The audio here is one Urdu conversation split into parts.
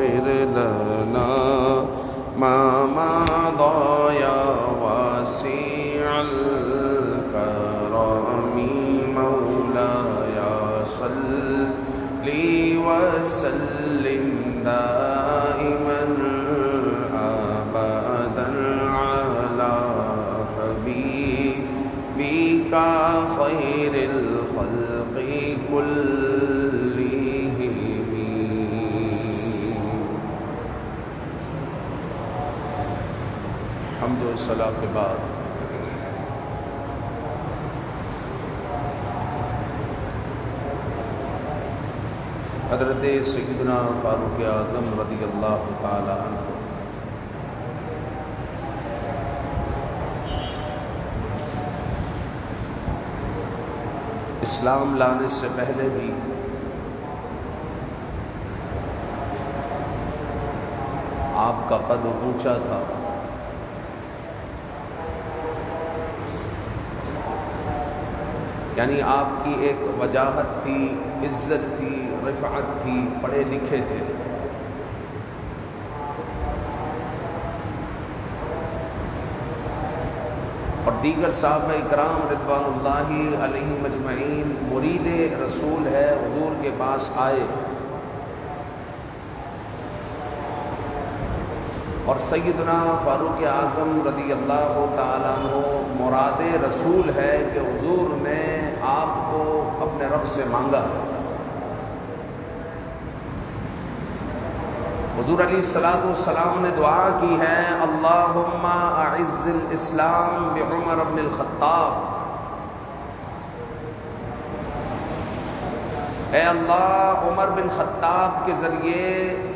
واغفر لنا ما مضى يا واسع الكرم مولاي صل وسلم دائما أبدا على حبيبك خير الخلق كلهم. حمد و صلاۃ کے بعد حضرت سیدنا فاروق اعظم رضی اللہ تعالی عنہ اسلام لانے سے پہلے بھی آپ کا قد اونچا تھا، یعنی آپ کی ایک وجاہت تھی، عزت تھی، رفعت تھی، پڑھے لکھے تھے. اور دیگر صحابہ اکرام رضوان اللہ علیہم اجمعین مرید رسول ہے، حضور کے پاس آئے اور سیدنا فاروق اعظم رضی اللہ تعالیٰ عنہ مراد رسول ہے کہ حضور نے آپ کو اپنے رب سے مانگا. حضور علیہ السلام نے دعا کی ہے، اللہم اعز الاسلام بعمر بن الخطاب، اے اللہ عمر بن خطاب کے ذریعے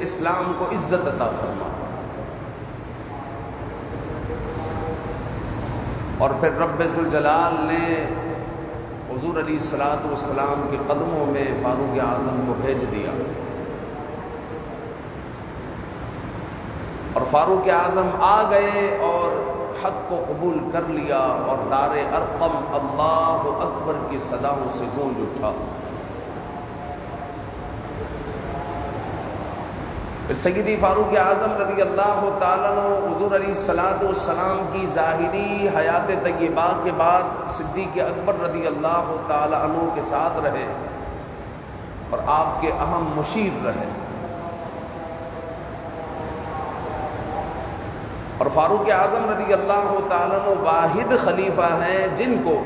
اسلام کو عزت عطا فرما. اور پھر رب ذوالجلال نے حضور علیہ السلام کے قدموں میں فاروق اعظم کو بھیج دیا اور فاروق اعظم آ گئے اور حق کو قبول کر لیا اور دار ارقم اللہ اکبر کی صداؤں سے گونج اٹھا. پھر سیدی فاروق اعظم رضی اللہ تعالیٰ عنہ حضور علیہ السلام کی ظاہری حیات طیبہ کے بعد صدیق اکبر رضی اللہ تعالیٰ عنہ کے ساتھ رہے اور آپ کے اہم مشیر رہے. اور فاروق اعظم رضی اللہ تعالیٰ عنہ واحد خلیفہ ہیں جن کو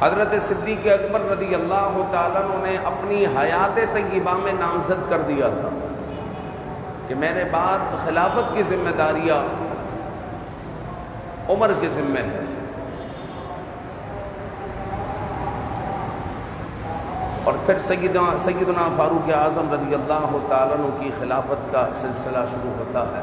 حضرت صدیق اکبر رضی اللہ تعالیٰ عنہ نے اپنی حیات طیبہ میں نامزد کر دیا تھا کہ میرے بعد خلافت کی ذمہ داریاں عمر کے ذمہ ہے. اور پھر سیدنا فاروق اعظم رضی اللہ تعالیٰ عنہ کی خلافت کا سلسلہ شروع ہوتا ہے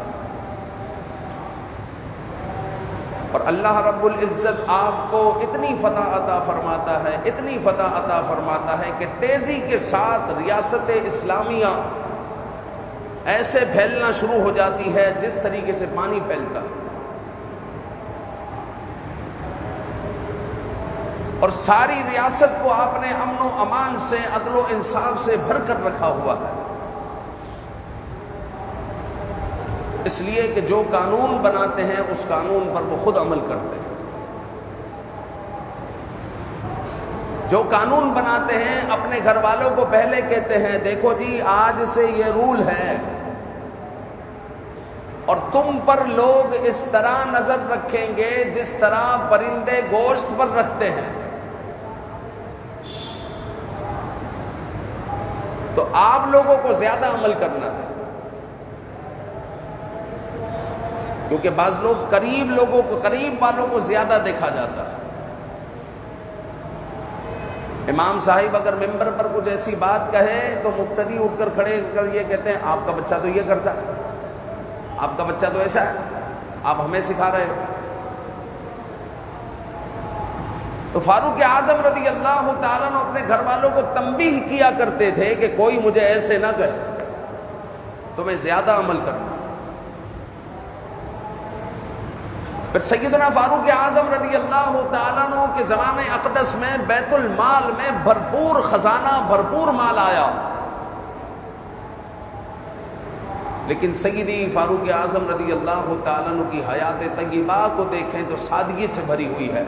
اور اللہ رب العزت آپ کو اتنی فتح عطا فرماتا ہے، اتنی فتح عطا فرماتا ہے کہ تیزی کے ساتھ ریاست اسلامیہ ایسے پھیلنا شروع ہو جاتی ہے جس طریقے سے پانی پھیلتا ہے. اور ساری ریاست کو آپ نے امن و امان سے، عدل و انصاف سے بھر کر رکھا ہوا ہے، اس لیے کہ جو قانون بناتے ہیں اس قانون پر وہ خود عمل کرتے ہیں. جو قانون بناتے ہیں اپنے گھر والوں کو پہلے کہتے ہیں دیکھو جی آج سے یہ رول ہے اور تم پر لوگ اس طرح نظر رکھیں گے جس طرح پرندے گوشت پر رکھتے ہیں. تو آپ لوگوں کو زیادہ عمل کرنا ہے، کیونکہ بعض لوگ قریب والوں کو زیادہ دیکھا جاتا ہے. امام صاحب اگر ممبر پر کچھ ایسی بات کہے تو مقتدی اٹھ کر کھڑے کر یہ کہتے ہیں آپ کا بچہ تو یہ کرتا ہے، آپ کا بچہ تو ایسا ہے، آپ ہمیں سکھا رہے ہو. تو فاروق اعظم رضی اللہ تعالیٰ عنہ اپنے گھر والوں کو تنبیہ کیا کرتے تھے کہ کوئی مجھے ایسے نہ کہے، تمہیں زیادہ عمل کرنا. پھر سیدنا فاروق اعظم رضی اللہ تعالیٰ عنہ کے زمانے اقدس میں بیت المال میں بھرپور خزانہ، بھرپور مال آیا، لیکن سیدی فاروق اعظم رضی اللہ تعالیٰ عنہ کی حیات طیبہ کو دیکھیں تو سادگی سے بھری ہوئی ہے۔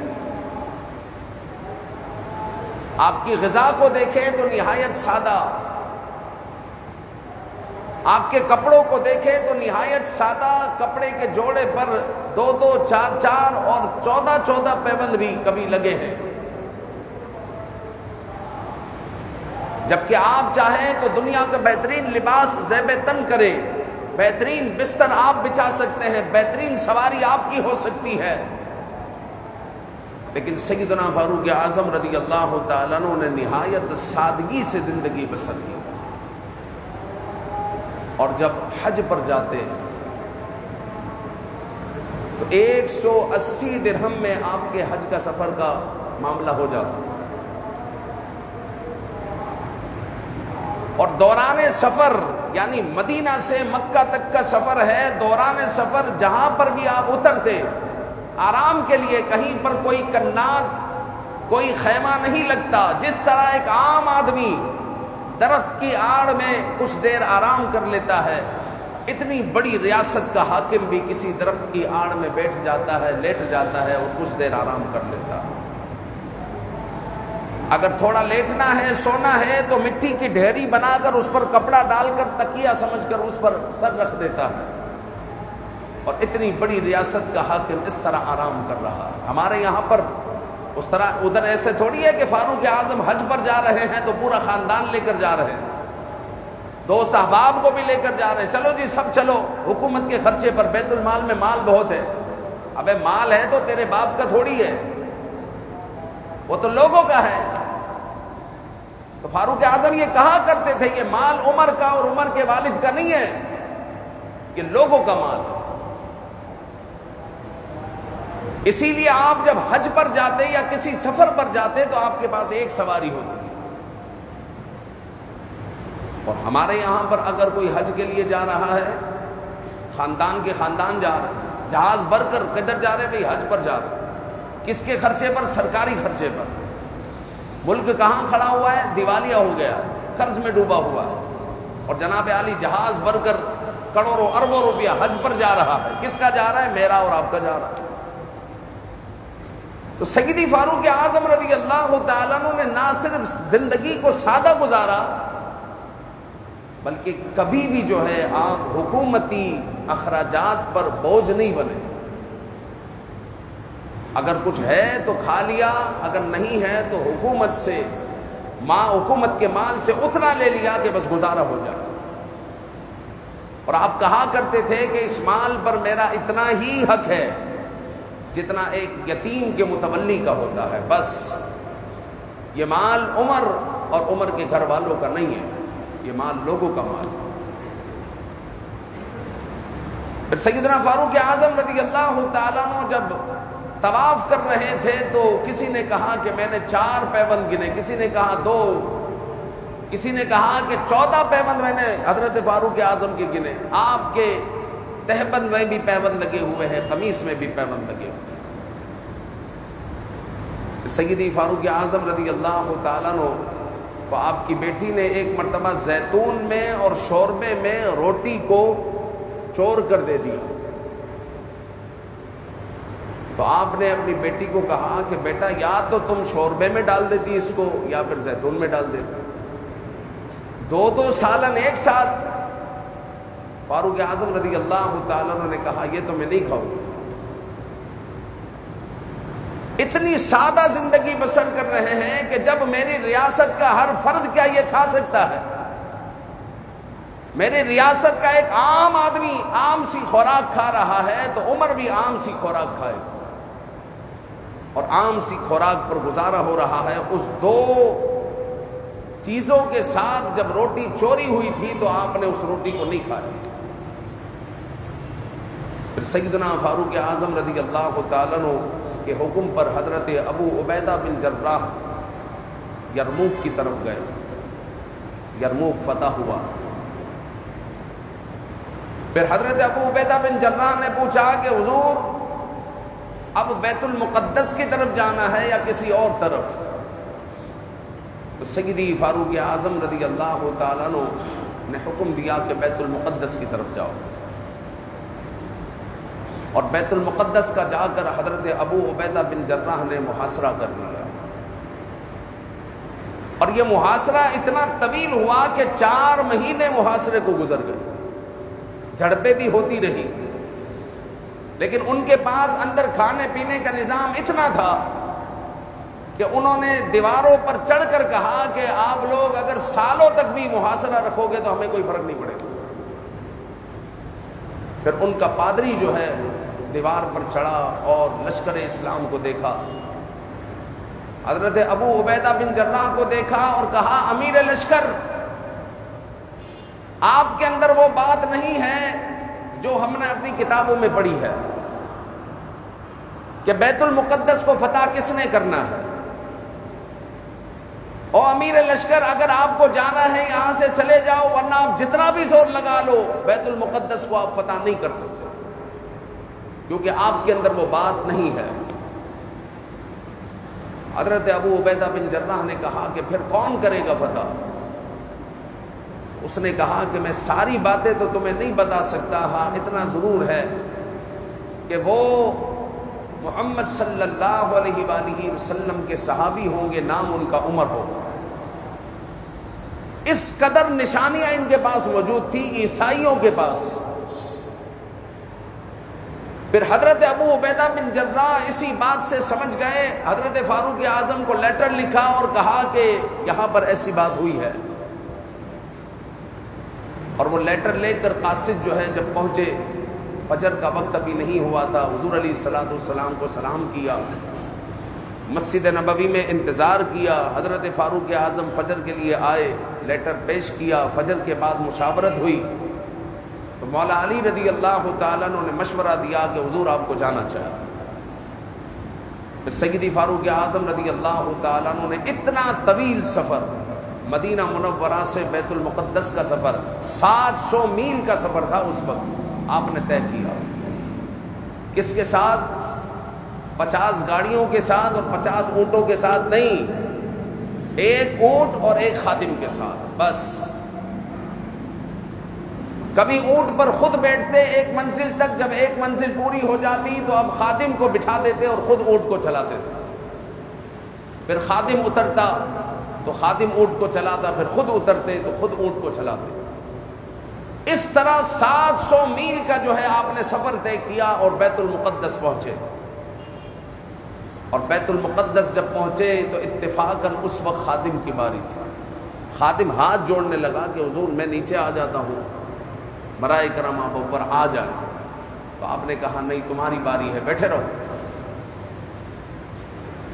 آپ کی غذا کو دیکھیں تو نہایت سادہ، آپ کے کپڑوں کو دیکھیں تو نہایت سادہ، کپڑے کے جوڑے پر 2 4 اور 14 پیوند بھی کبھی لگے ہیں، جبکہ آپ چاہیں تو دنیا کا بہترین لباس زیب تن کرے، بہترین بستر آپ بچھا سکتے ہیں، بہترین سواری آپ کی ہو سکتی ہے، لیکن سیدنا فاروق اعظم رضی اللہ تعالیٰ عنہ نے نہایت سادگی سے زندگی بسر کی۔ اور جب حج پر جاتے تو 180 درہم میں آپ کے حج کا سفر کا معاملہ ہو جاتا، اور دوران سفر یعنی مدینہ سے مکہ تک کا سفر ہے، دوران سفر جہاں پر بھی آپ اترتے آرام کے لیے، کہیں پر کوئی کنات، کوئی خیمہ نہیں لگتا، جس طرح ایک عام آدمی درخت کی آڑ میں کچھ دیر آرام کر لیتا ہے، اتنی بڑی ریاست کا حاکم بھی کسی درخت کی آڑ میں بیٹھ جاتا ہے، لیٹ جاتا ہے اور کچھ دیر آرام کر لیتا ہے۔ اگر تھوڑا لیٹنا ہے، سونا ہے تو مٹی کی ڈھیری بنا کر اس پر کپڑا ڈال کر تکیہ سمجھ کر اس پر سر رکھ دیتا ہے، اور اتنی بڑی ریاست کا حاکم اس طرح آرام کر رہا ہے۔ ہمارے یہاں پر اس طرح ادھر ایسے تھوڑی ہے کہ فاروق اعظم حج پر جا رہے ہیں تو پورا خاندان لے کر جا رہے ہیں، دوست احباب کو بھی لے کر جا رہے ہیں، چلو جی سب چلو، حکومت کے خرچے پر، بیت المال میں مال بہت ہے۔ ابے مال ہے تو تیرے باپ کا تھوڑی ہے، وہ تو لوگوں کا ہے۔ تو فاروق اعظم یہ کہا کرتے تھے یہ مال عمر کا اور عمر کے والد کا نہیں ہے، یہ لوگوں کا مال ہے۔ اسی لیے آپ جب حج پر جاتے یا کسی سفر پر جاتے تو آپ کے پاس ایک سواری ہوتی ہے، اور ہمارے یہاں پر اگر کوئی حج کے لیے جا رہا ہے، خاندان کے خاندان جا رہے ہیں، جہاز بھر کر کدھر جا رہے ہیں؟ بھئی حج پر جا رہے ہیں۔ کس کے خرچے پر؟ سرکاری خرچے پر۔ ملک کہاں کھڑا ہوا ہے؟ دیوالیہ ہو گیا، قرض میں ڈوبا ہوا ہے، اور جناب عالی جہاز بھر کر کروڑوں اربوں روپیہ حج پر جا رہا ہے۔ کس کا جا رہا ہے؟ میرا اور آپ کا جا رہا ہے۔ تو سیدی فاروق اعظم رضی اللہ تعالیٰ عنہ نے نہ صرف زندگی کو سادہ گزارا، بلکہ کبھی بھی جو ہے آپ حکومتی اخراجات پر بوجھ نہیں بنے۔ اگر کچھ ہے تو کھا لیا، اگر نہیں ہے تو حکومت سے، حکومت کے مال سے اتنا لے لیا کہ بس گزارا ہو جائے۔ اور آپ کہا کرتے تھے کہ اس مال پر میرا اتنا ہی حق ہے جتنا ایک یتیم کے متولی کا ہوتا ہے، بس یہ مال عمر اور عمر کے گھر والوں کا نہیں ہے، یہ مال لوگوں کا مال ہے۔ پھر سیدنا فاروق اعظم رضی اللہ تعالیٰ عنہ جب طواف کر رہے تھے تو کسی نے کہا کہ میں نے 4 پیوند گنے، کسی نے کہا 2، کسی نے کہا کہ 14 پیوند میں نے حضرت فاروق اعظم کے گنے۔ آپ کے تہبند میں بھی پیوند لگے ہوئے ہیں، قمیص میں بھی پیوند لگے ہوئے ہیں۔ سیدی فاروق اعظم رضی اللہ تعالیٰ عنہ کو آپ کی بیٹی نے ایک مرتبہ زیتون میں اور شوربے میں روٹی کو چور کر دے دیا، تو آپ نے اپنی بیٹی کو کہا کہ بیٹا یا تو تم شوربے میں ڈال دیتی اس کو یا پھر زیتون میں ڈال دیتی۔ 2 سالن ایک ساتھ۔ فاروق اعظم رضی اللہ تعالیٰ عنہ نے کہا یہ تو میں نہیں کھاؤں۔ اتنی سادہ زندگی بسر کر رہے ہیں کہ جب میری ریاست کا ہر فرد کیا یہ کھا سکتا ہے، میری ریاست کا ایک عام آدمی عام سی خوراک کھا رہا ہے تو عمر بھی عام سی خوراک کھائے، اور عام سی خوراک پر گزارا ہو رہا ہے۔ اس 2 چیزوں کے ساتھ جب روٹی چوری ہوئی تھی تو آپ نے اس روٹی کو نہیں کھایا۔ پھر سیدنا فاروق اعظم رضی اللہ تعالیٰ عنہ کے حکم پر حضرت ابو عبیدہ بن جراح یرموک کی طرف گئے، یرموک فتح ہوا۔ پھر حضرت ابو عبیدہ بن جراح نے پوچھا کہ حضور اب بیت المقدس کی طرف جانا ہے یا کسی اور طرف؟ تو سیدی فاروق اعظم رضی اللہ تعالیٰ عنہ نے حکم دیا کہ بیت المقدس کی طرف جاؤ، اور بیت المقدس کا جا کر حضرت ابو عبیدہ بن جراح نے محاصرہ کر لیا، اور یہ محاصرہ اتنا طویل ہوا کہ 4 مہینے محاصرے کو گزر گئے، جھڑپیں بھی ہوتی رہی، لیکن ان کے پاس اندر کھانے پینے کا نظام اتنا تھا کہ انہوں نے دیواروں پر چڑھ کر کہا کہ آپ لوگ اگر سالوں تک بھی محاصرہ رکھو گے تو ہمیں کوئی فرق نہیں پڑے گا۔ پھر ان کا پادری جو ہے دیوار پر چڑھا اور لشکر اسلام کو دیکھا، حضرت ابو عبیدہ بن جراح کو دیکھا اور کہا امیر لشکر، آپ کے اندر وہ بات نہیں ہے جو ہم نے اپنی کتابوں میں پڑھی ہے کہ بیت المقدس کو فتح کس نے کرنا ہے۔ او امیر لشکر، اگر آپ کو جانا ہے یہاں سے چلے جاؤ، ورنہ آپ جتنا بھی زور لگا لو بیت المقدس کو آپ فتح نہیں کر سکتے، کیونکہ آپ کے اندر وہ بات نہیں ہے۔ حضرت ابو عبیدہ بن جراح نے کہا کہ پھر کون کرے گا فتح؟ اس نے کہا کہ میں ساری باتیں تو تمہیں نہیں بتا سکتا، ہاں اتنا ضرور ہے کہ وہ محمد صلی اللہ علیہ وآلہ وسلم کے صحابی ہوں گے، نام ان کا عمر ہوگا۔ اس قدر نشانیاں ان کے پاس موجود تھی عیسائیوں کے پاس۔ پھر حضرت ابو عبیدہ بن جراح اسی بات سے سمجھ گئے، حضرت فاروق اعظم کو لیٹر لکھا اور کہا کہ یہاں پر ایسی بات ہوئی ہے، اور وہ لیٹر لے کر قاصد جو ہے جب پہنچے، فجر کا وقت ابھی نہیں ہوا تھا، حضور علیہ الصلوۃ والسلام کو سلام کیا، مسجد نبوی میں انتظار کیا، حضرت فاروق اعظم فجر کے لیے آئے، لیٹر پیش کیا، فجر کے بعد مشاورت ہوئی تو مولا علی رضی اللہ تعالیٰ عنہ نے مشورہ دیا کہ حضور آپ کو جانا چاہیے۔ پھر سیدی فاروق اعظم رضی اللہ تعالیٰ عنہ نے اتنا طویل سفر، مدینہ منورہ سے بیت المقدس کا سفر 700 میل کا سفر تھا اس وقت، آپ نے طے کیا۔ کس کے ساتھ؟ 50 گاڑیوں کے ساتھ اور 50 اونٹوں کے ساتھ نہیں، ایک اونٹ اور ایک خادم کے ساتھ بس۔ کبھی اونٹ پر خود بیٹھتے ایک منزل تک، جب ایک منزل پوری ہو جاتی تو اب خادم کو بٹھا دیتے اور خود اونٹ کو چلاتے تھے، پھر خادم اترتا تو خادم اونٹ کو چلاتا، پھر خود اترتے تو خود اونٹ کو چلاتے۔ اس طرح 700 میل کا جو ہے آپ نے سفر طے کیا اور بیت المقدس پہنچے، اور بیت المقدس جب پہنچے تو اتفاقاً اس وقت خادم کی باری تھی۔ خادم ہاتھ جوڑنے لگا کہ حضور میں نیچے آ جاتا ہوں، برائے کرم آپ اوپر آ جائیں، تو آپ نے کہا نہیں تمہاری باری ہے، بیٹھے رہو۔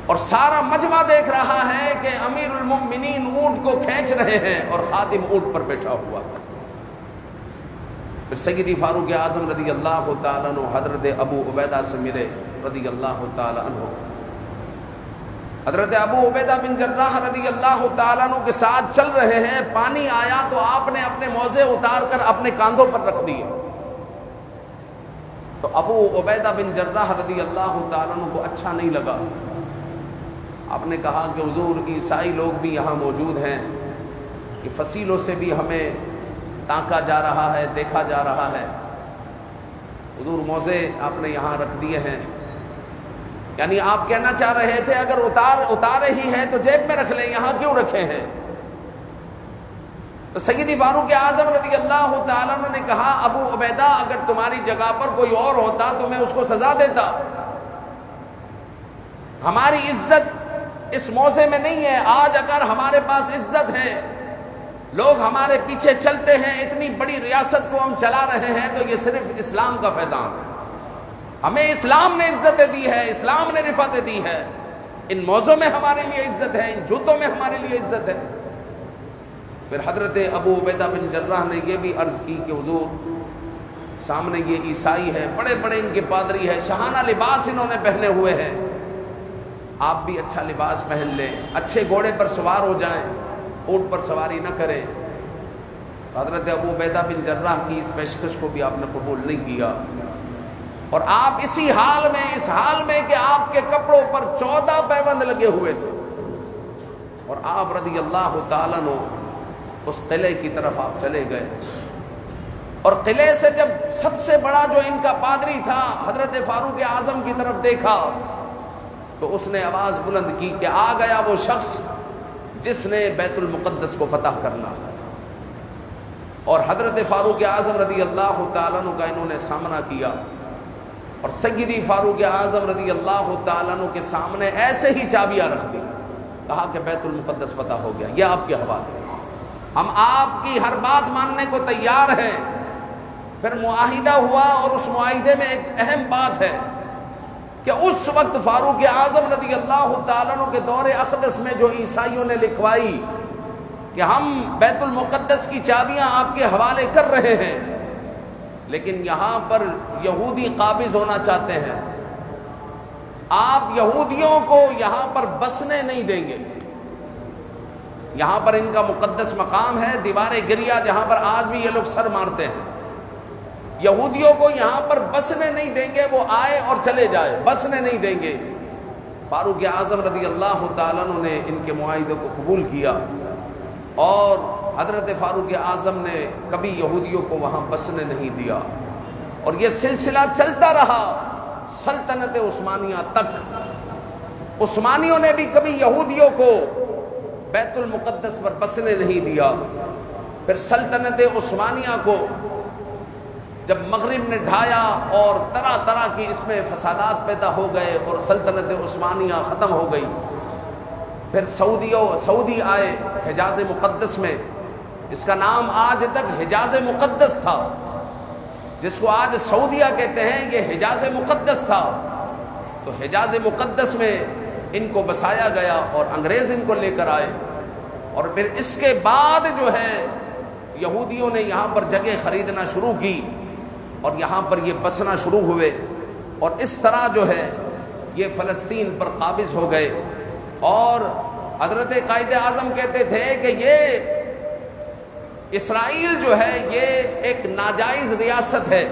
اور سارا مجمع دیکھ رہا ہے کہ امیر المؤمنین اونٹ کو کھینچ رہے ہیں اور خادم اونٹ پر بیٹھا ہوا ہے۔ پھر سیدی فاروق اعظم رضی اللہ تعالیٰ عنہ حضرت ابو عبیدہ سے ملے رضی اللہ تعالیٰ عنہ۔ حضرت ابو عبیدہ بن جراح رضی اللہ تعالیٰ عنہ کے ساتھ چل رہے ہیں، پانی آیا تو آپ نے اپنے موزے اتار کر اپنے کاندھوں پر رکھ دیے، تو ابو عبیدہ بن جراح رضی اللہ تعالیٰ عنہ کو اچھا نہیں لگا۔ آپ نے کہا کہ حضور عیسائی لوگ بھی یہاں موجود ہیں، کہ فصیلوں سے بھی ہمیں تاکا جا رہا ہے، دیکھا جا رہا ہے، حضور موزے آپ نے یہاں رکھ دیے ہیں، یعنی آپ کہنا چاہ رہے تھے اگر اتارے ہی ہیں تو جیب میں رکھ لیں، یہاں کیوں رکھے ہیں؟ تو سیدی فاروق اعظم رضی اللہ تعالیٰ عنہ نے کہا ابو عبیدہ اگر تمہاری جگہ پر کوئی اور ہوتا تو میں اس کو سزا دیتا، ہماری عزت اس موضع میں نہیں ہے۔ آج اگر ہمارے پاس عزت ہے، لوگ ہمارے پیچھے چلتے ہیں، اتنی بڑی ریاست کو ہم چلا رہے ہیں، تو یہ صرف اسلام کا فیضان ہے، ہمیں اسلام نے عزتیں دی ہے، اسلام نے رفعتیں دی ہے، ان موضوع میں ہمارے لیے عزت ہے، ان جوتوں میں ہمارے لیے عزت ہے۔ پھر حضرت ابو عبیدہ بن جراح نے یہ بھی عرض کی کہ حضور سامنے یہ عیسائی ہے، بڑے بڑے ان کے پادری ہیں، شاہانہ لباس انہوں نے پہنے ہوئے ہیں، آپ بھی اچھا لباس پہن لیں، اچھے گھوڑے پر سوار ہو جائیں، اونٹ پر سواری نہ کریں۔ حضرت ابو عبیدہ بن جراح کی اس پیشکش کو بھی آپ نے قبول نہیں کیا، اور آپ اسی حال میں، اس حال میں کہ آپ کے کپڑوں پر 14 پیوند لگے ہوئے تھے، اور آپ رضی اللہ تعالیٰ عنہ اس قلعے کی طرف آپ چلے گئے، اور قلعے سے جب سب سے بڑا جو ان کا پادری تھا حضرت فاروق اعظم کی طرف دیکھا تو اس نے آواز بلند کی کہ آ گیا وہ شخص جس نے بیت المقدس کو فتح کرنا۔ اور حضرت فاروق اعظم رضی اللہ تعالیٰ عنہ کا انہوں نے سامنا کیا، اور سیدی فاروق اعظم رضی اللہ تعالیٰ عنہ کے سامنے ایسے ہی چابیاں رکھ دی، کہا کہ بیت المقدس فتح ہو گیا، یہ آپ کے حوالے، ہم آپ کی ہر بات ماننے کو تیار ہیں۔ پھر معاہدہ ہوا، اور اس معاہدے میں ایک اہم بات ہے کہ اس وقت فاروق اعظم رضی اللہ تعالیٰ عنہ کے دور اقدس میں جو عیسائیوں نے لکھوائی کہ ہم بیت المقدس کی چابیاں آپ کے حوالے کر رہے ہیں، لیکن یہاں پر یہودی قابض ہونا چاہتے ہیں، آپ یہودیوں کو یہاں پر بسنے نہیں دیں گے، یہاں پر ان کا مقدس مقام ہے، دیوار گریا جہاں پر آج بھی یہ لوگ سر مارتے ہیں، یہودیوں کو یہاں پر بسنے نہیں دیں گے، وہ آئے اور چلے جائے، بسنے نہیں دیں گے۔ فاروق اعظم رضی اللہ تعالیٰ عنہ نے ان کے معاہدے کو قبول کیا، اور حضرت فاروق اعظم نے کبھی یہودیوں کو وہاں بسنے نہیں دیا، اور یہ سلسلہ چلتا رہا سلطنت عثمانیہ تک۔ عثمانیوں نے بھی کبھی یہودیوں کو بیت المقدس پر بسنے نہیں دیا۔ پھر سلطنت عثمانیہ کو جب مغرب نے ڈھایا اور طرح طرح کی اس میں فسادات پیدا ہو گئے اور سلطنت عثمانیہ ختم ہو گئی، پھر سعودی آئے حجاز مقدس میں، اس کا نام آج تک حجاز مقدس تھا، جس کو آج سعودیہ کہتے ہیں، یہ حجاز مقدس تھا۔ تو حجاز مقدس میں ان کو بسایا گیا اور انگریز ان کو لے کر آئے، اور پھر اس کے بعد جو ہے یہودیوں نے یہاں پر جگہ خریدنا شروع کی اور یہاں پر یہ بسنا شروع ہوئے، اور اس طرح جو ہے یہ فلسطین پر قابض ہو گئے۔ اور حضرت قائد اعظم کہتے تھے کہ یہ اسرائیل جو ہے یہ ایک ناجائز ریاست ہے،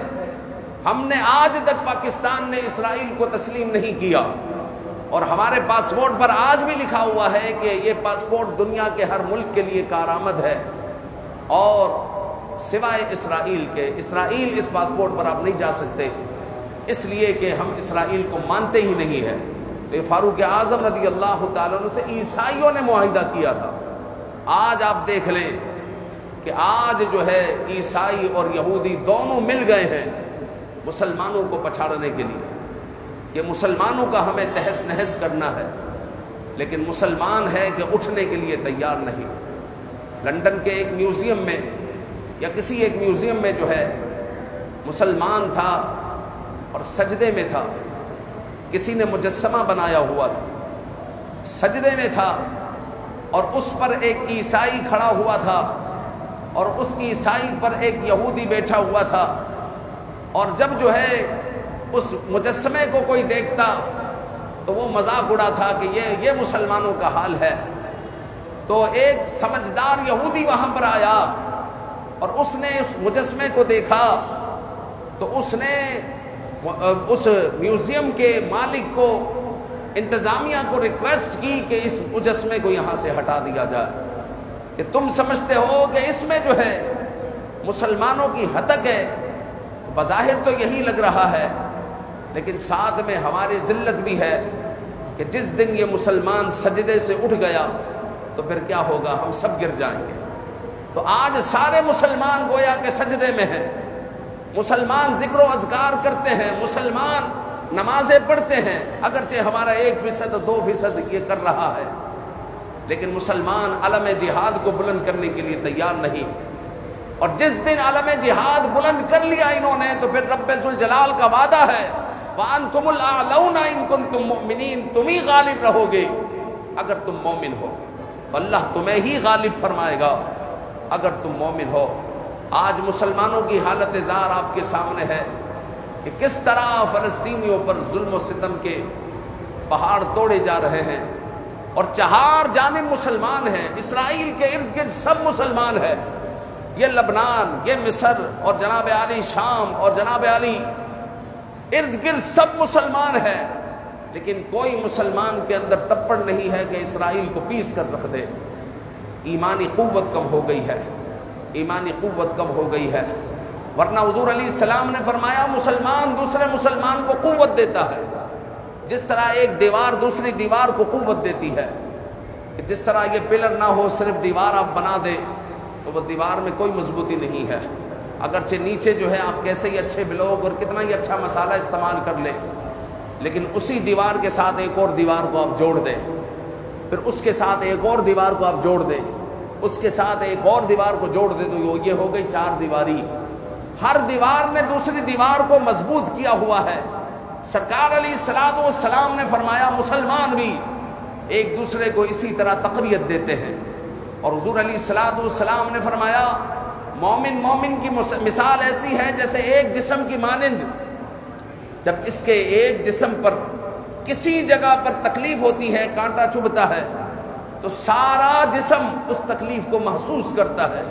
ہم نے آج تک پاکستان نے اسرائیل کو تسلیم نہیں کیا، اور ہمارے پاسپورٹ پر آج بھی لکھا ہوا ہے کہ یہ پاسپورٹ دنیا کے ہر ملک کے لیے کارآمد ہے، اور سوائے اسرائیل کے، اسرائیل اس پاسپورٹ پر آپ نہیں جا سکتے، اس لیے کہ ہم اسرائیل کو مانتے ہی نہیں ہیں۔ تو یہ فاروق اعظم رضی اللہ تعالیٰ عنہ سے عیسائیوں نے معاہدہ کیا تھا۔ آج آپ دیکھ لیں کہ آج جو ہے عیسائی اور یہودی دونوں مل گئے ہیں مسلمانوں کو پچھاڑنے کے لیے، یہ مسلمانوں کا ہمیں تہس نہس کرنا ہے، لیکن مسلمان ہے کہ اٹھنے کے لیے تیار نہیں۔ لندن کے ایک میوزیم میں یا کسی ایک میوزیم میں جو ہے مسلمان تھا اور سجدے میں تھا، کسی نے مجسمہ بنایا ہوا تھا، سجدے میں تھا، اور اس پر ایک عیسائی کھڑا ہوا تھا، اور اس عیسائی پر ایک یہودی بیٹھا ہوا تھا، اور جب جو ہے اس مجسمے کو کوئی دیکھتا تو وہ مذاق اڑا تھا کہ یہ مسلمانوں کا حال ہے۔ تو ایک سمجھدار یہودی وہاں پر آیا اور اس نے اس مجسمے کو دیکھا، تو اس نے اس میوزیم کے مالک کو، انتظامیہ کو ریکویسٹ کی کہ اس مجسمے کو یہاں سے ہٹا دیا جائے، کہ تم سمجھتے ہو کہ اس میں جو ہے مسلمانوں کی ہتک ہے، بظاہر تو یہی لگ رہا ہے، لیکن ساتھ میں ہماری ذلت بھی ہے کہ جس دن یہ مسلمان سجدے سے اٹھ گیا تو پھر کیا ہوگا، ہم سب گر جائیں گے۔ تو آج سارے مسلمان گویا کہ سجدے میں ہیں، مسلمان ذکر و اذکار کرتے ہیں، مسلمان نمازیں پڑھتے ہیں، اگرچہ ہمارا 1% 2% یہ کر رہا ہے، لیکن مسلمان علم جہاد کو بلند کرنے کے لیے تیار نہیں۔ اور جس دن علم جہاد بلند کر لیا انہوں نے تو پھر رب ذوالجلال کا وعدہ ہے وَأَنْتُمُ الْأَعْلَوْنَ إِن كُنتُم مُؤْمِنِينَ، تم ہی غالب رہو گے اگر تم مومن ہو، تو اللہ تمہیں ہی غالب فرمائے گا اگر تم مومن ہو۔ آج مسلمانوں کی حالت زار آپ کے سامنے ہے کہ کس طرح فلسطینیوں پر ظلم و ستم کے پہاڑ توڑے جا رہے ہیں، اور چہار جانب مسلمان ہیں، اسرائیل کے ارد گرد سب مسلمان ہیں، یہ لبنان، یہ مصر، اور جناب علی شام، اور جناب علی ارد گرد سب مسلمان ہیں، لیکن کوئی مسلمان کے اندر تپڑ نہیں ہے کہ اسرائیل کو پیس کر رکھ دے۔ ایمانی قوت کم ہو گئی ہے، ایمانی قوت کم ہو گئی ہے، ورنہ حضور علیہ السلام نے فرمایا مسلمان دوسرے مسلمان کو قوت دیتا ہے، جس طرح ایک دیوار دوسری دیوار کو قوت دیتی ہے، کہ جس طرح یہ پلر نہ ہو صرف دیوار آپ بنا دے تو وہ دیوار میں کوئی مضبوطی نہیں ہے، اگرچہ نیچے جو ہے آپ کیسے ہی اچھے بلوک اور کتنا ہی اچھا مسالہ استعمال کر لیں، لیکن اسی دیوار کے ساتھ ایک اور دیوار کو آپ جوڑ دیں، پھر اس کے ساتھ ایک اور دیوار کو آپ جوڑ دیں، اس کے ساتھ ایک اور دیوار کو جوڑ دیں تو یہ ہو گئی 4 دیواری۔ ہر دیوار نے دوسری دیوار کو مضبوط کیا ہوا ہے۔ سرکار علیہ الصلوۃ والسلام نے فرمایا مسلمان بھی ایک دوسرے کو اسی طرح تقویت دیتے ہیں، اور حضور علیہ الصلوۃ والسلام نے فرمایا مومن کی مثال ایسی ہے جیسے ایک جسم کی مانند، جب اس کے ایک جسم پر کسی جگہ پر تکلیف ہوتی ہے، کانٹا چبھتا ہے تو سارا جسم اس تکلیف کو محسوس کرتا ہے،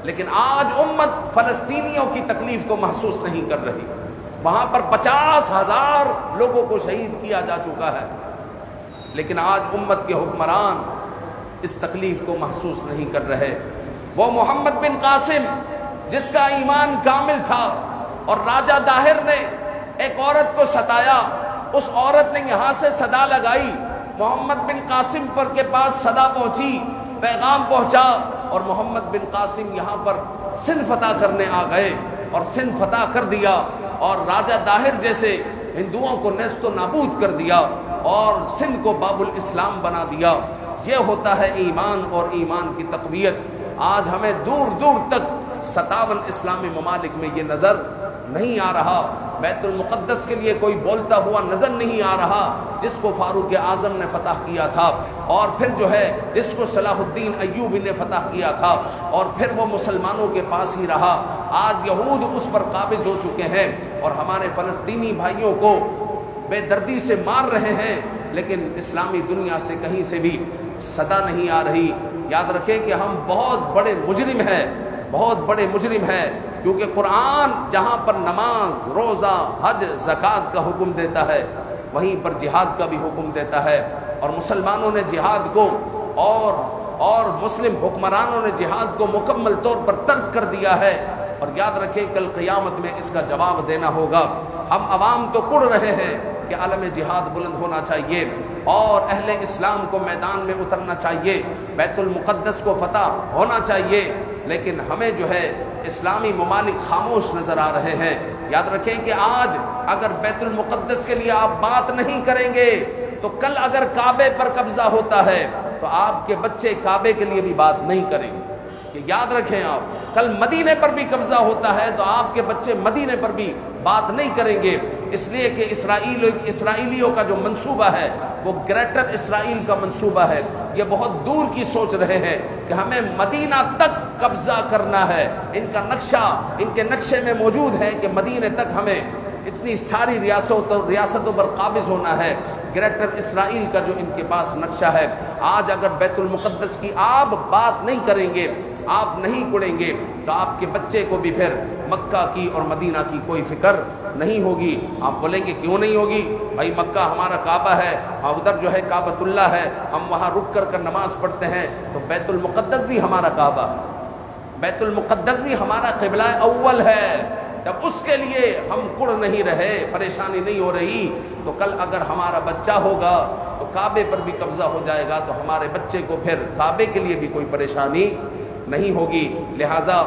لیکن آج امت فلسطینیوں کی تکلیف کو محسوس نہیں کر رہی۔ وہاں پر 50,000 لوگوں کو شہید کیا جا چکا ہے، لیکن آج امت کے حکمران اس تکلیف کو محسوس نہیں کر رہے۔ وہ محمد بن قاسم جس کا ایمان کامل تھا اور راجہ داہر نے ایک عورت کو ستایا، اس عورت نے یہاں سے صدا لگائی، محمد بن قاسم پر کے پاس صدا پہنچی، پیغام پہنچا، اور محمد بن قاسم یہاں پر سندھ فتح کرنے آ گئے اور سندھ فتح کر دیا، اور راجہ داہر جیسے ہندوؤں کو نیست و نابود کر دیا اور سندھ کو باب الاسلام بنا دیا۔ یہ ہوتا ہے ایمان اور ایمان کی تقویت۔ آج ہمیں دور دور تک 57 اسلامی ممالک میں یہ نظر نہیں آ رہا، بیت المقدس کے لیے کوئی بولتا ہوا نظر نہیں آ رہا جس کو فاروق اعظم نے فتح کیا تھا، اور پھر جو ہے جس کو صلاح الدین ایوبی نے فتح کیا تھا، اور پھر وہ مسلمانوں کے پاس ہی رہا۔ آج یہود اس پر قابض ہو چکے ہیں اور ہمارے فلسطینی بھائیوں کو بے دردی سے مار رہے ہیں، لیکن اسلامی دنیا سے کہیں سے بھی صدا نہیں آ رہی۔ یاد رکھیں کہ ہم بہت بڑے مجرم ہیں، بہت بڑے مجرم ہیں، کیونکہ قرآن جہاں پر نماز، روزہ، حج، زکوٰۃ کا حکم دیتا ہے وہیں پر جہاد کا بھی حکم دیتا ہے، اور مسلمانوں نے جہاد کو اور مسلم حکمرانوں نے جہاد کو مکمل طور پر ترک کر دیا ہے، اور یاد رکھیں کل قیامت میں اس کا جواب دینا ہوگا۔ ہم عوام تو کڑ رہے ہیں کہ عالم جہاد بلند ہونا چاہیے اور اہل اسلام کو میدان میں اترنا چاہیے، بیت المقدس کو فتح ہونا چاہیے، لیکن ہمیں جو ہے اسلامی ممالک خاموش نظر آ رہے ہیں۔ یاد رکھیں کہ آج اگر بیت المقدس کے لیے آپ بات نہیں کریں گے تو کل اگر کعبے پر قبضہ ہوتا ہے تو آپ کے بچے کعبے کے لیے بھی بات نہیں کریں گے۔ یہ یاد رکھیں، آپ کل مدینے پر بھی قبضہ ہوتا ہے تو آپ کے بچے مدینے پر بھی بات نہیں کریں گے، اس لیے کہ اسرائیلیوں کا جو منصوبہ ہے وہ گریٹر اسرائیل کا منصوبہ ہے۔ یہ بہت دور کی سوچ رہے ہیں کہ ہمیں مدینہ تک قبضہ کرنا ہے، ان کا نقشہ ان کے نقشے میں موجود ہے کہ مدینے تک ہمیں اتنی ساری ریاستوں پر قابض ہونا ہے۔ گریٹر اسرائیل کا جو ان کے پاس نقشہ ہے، آج اگر بیت المقدس کی آپ بات نہیں کریں گے، آپ نہیں کڑیں گے تو آپ کے بچے کو بھی پھر مکہ کی اور مدینہ کی کوئی فکر نہیں ہوگی۔ آپ بولیں گے کیوں نہیں ہوگی؟ بھائی مکہ ہمارا کعبہ ہے، ادھر جو ہے کعبۃ اللہ ہے، ہم وہاں رک کر نماز پڑھتے ہیں، تو بیت المقدس بھی ہمارا کعبہ ہے، بیت المقدس بھی ہمارا قبلہ اول ہے۔ جب اس کے لیے ہم کڑ نہیں رہے، پریشانی نہیں ہو رہی، تو کل اگر ہمارا بچہ ہوگا تو کعبے پر بھی قبضہ ہو جائے گا، تو ہمارے بچے کو پھر کعبے کے لیے بھی کوئی پریشانی نہیں ہوگی۔ لہٰذا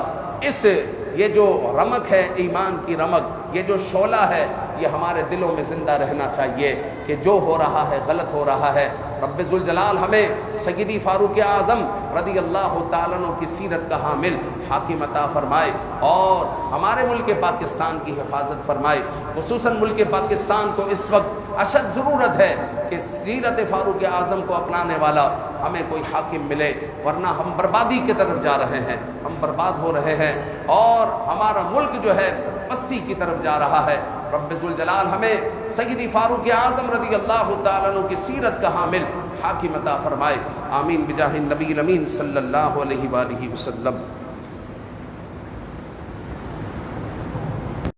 یہ جو رمق ہے ایمان کی رمق، یہ جو شعلہ ہے، یہ ہمارے دلوں میں زندہ رہنا چاہیے کہ جو ہو رہا ہے غلط ہو رہا ہے۔ رب ذوالجلال ہمیں سیدی فاروق اعظم رضی اللہ تعالیٰ عنہ کی سیرت کا حامل حاکم عطا فرمائے، اور ہمارے ملک پاکستان کی حفاظت فرمائے۔ خصوصاً ملک پاکستان کو اس وقت اشد ضرورت ہے کہ سیرت فاروق اعظم کو اپنانے والا ہمیں کوئی حاکم ملے، ورنہ ہم بربادی کی طرف جا رہے ہیں، ہم برباد ہو رہے ہیں، اور ہمارا ملک جو ہے پستی کی طرف جا رہا ہے۔ رب ذوالجلال ہمیں سیدی فاروق اعظم رضی اللہ تعالیٰ عنہ کی سیرت کا حامل حاکم عطا فرمائے۔ آمین بجاہ النبی الامین صلی اللہ علیہ وآلہ وسلم۔